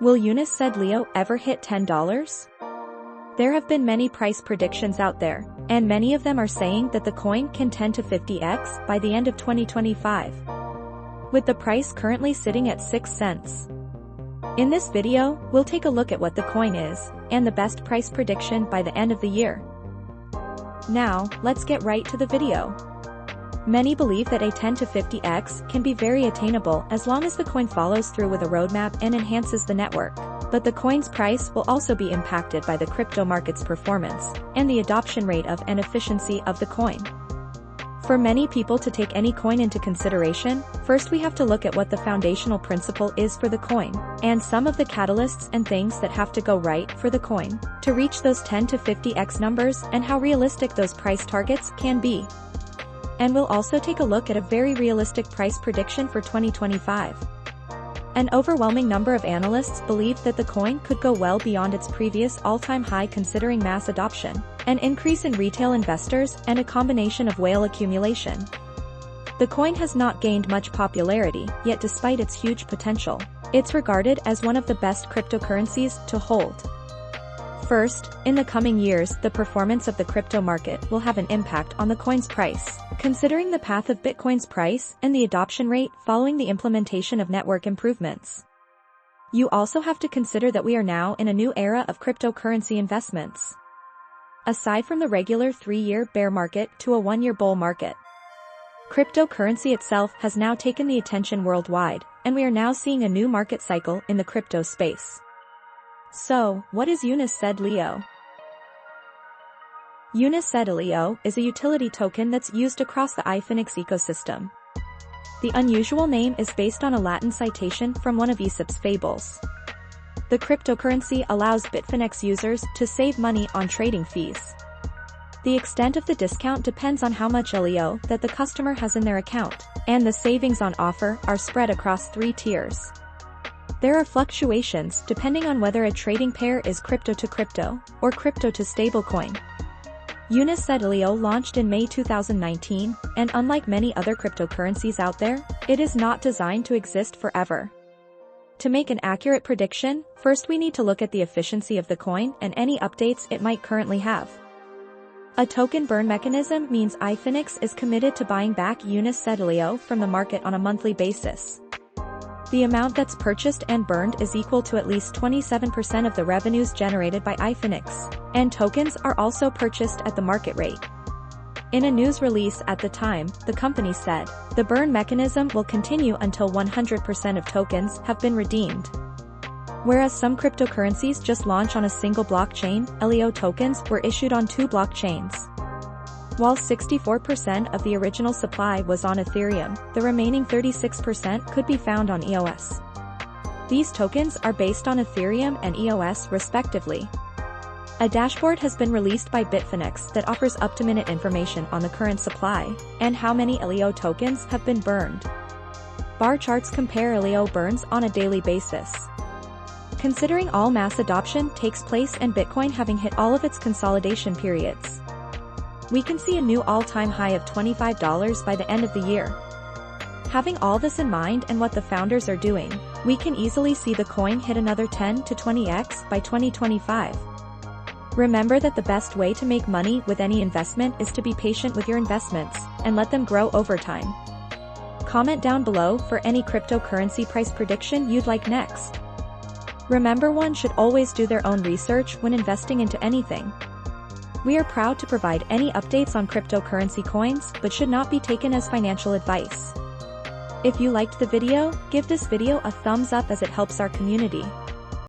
Will unus sed leo ever hit $10? There have been many price predictions out there, and many of them are saying that the coin can 10 to 50x by the end of 2025. With the price currently sitting at 6 cents. In this video, we'll take a look at what the coin is, and the best price prediction by the end of the year. Now, let's get right to the video. Many believe that a 10 to 50x can be very attainable as long as the coin follows through with a roadmap and enhances the network. But the coin's price will also be impacted by the crypto market's performance, and the adoption rate of and efficiency of the coin. For many people to take any coin into consideration, first we have to look at what the foundational principle is for the coin, and some of the catalysts and things that have to go right for the coin to reach those 10 to 50x numbers and how realistic those price targets can be. And we'll also take a look at a very realistic price prediction for 2025. An overwhelming number of analysts believe that the coin could go well beyond its previous all-time high considering mass adoption, an increase in retail investors, and a combination of whale accumulation. The coin has not gained much popularity, yet despite its huge potential, it's regarded as one of the best cryptocurrencies to hold. First, in the coming years, the performance of the crypto market will have an impact on the coin's price, considering the path of Bitcoin's price and the adoption rate following the implementation of network improvements. You also have to consider that we are now in a new era of cryptocurrency investments. Aside from the regular 3-year bear market to a 1-year bull market, cryptocurrency itself has now taken the attention worldwide, and we are now seeing a new market cycle in the crypto space. So, what is unus sed leo? Unus sed leo is a utility token that's used across the iPhoenix ecosystem. The unusual name is based on a Latin citation from one of Aesop's fables. The cryptocurrency allows Bitfinex users to save money on trading fees. The extent of the discount depends on how much LEO that the customer has in their account, and the savings on offer are spread across 3 tiers. There are fluctuations depending on whether a trading pair is crypto to crypto or crypto to stablecoin. Unus sed leo launched in May 2019, and unlike many other cryptocurrencies out there, it is not designed to exist forever. To make an accurate prediction, first we need to look at the efficiency of the coin and any updates it might currently have. A token burn mechanism means iPhoenix is committed to buying back unus sed leo from the market on a monthly basis. The amount that's purchased and burned is equal to at least 27% of the revenues generated by iPhoenix, and tokens are also purchased at the market rate. In a news release at the time, the company said, the burn mechanism will continue until 100% of tokens have been redeemed. Whereas some cryptocurrencies just launch on a single blockchain, LEO tokens were issued on 2 blockchains. While 64% of the original supply was on Ethereum, the remaining 36% could be found on EOS. These tokens are based on Ethereum and EOS respectively. A dashboard has been released by Bitfinex that offers up-to-minute information on the current supply and how many LEO tokens have been burned. Bar charts compare LEO burns on a daily basis. Considering all mass adoption takes place and Bitcoin having hit all of its consolidation periods, we can see a new all-time high of $25 by the end of the year. Having all this in mind and what the founders are doing, we can easily see the coin hit another 10 to 20x by 2025. Remember that the best way to make money with any investment is to be patient with your investments and let them grow over time. Comment down below for any cryptocurrency price prediction you'd like next. Remember, one should always do their own research when investing into anything. We are proud to provide any updates on cryptocurrency coins, but should not be taken as financial advice. If you liked the video, give this video a thumbs up as it helps our community.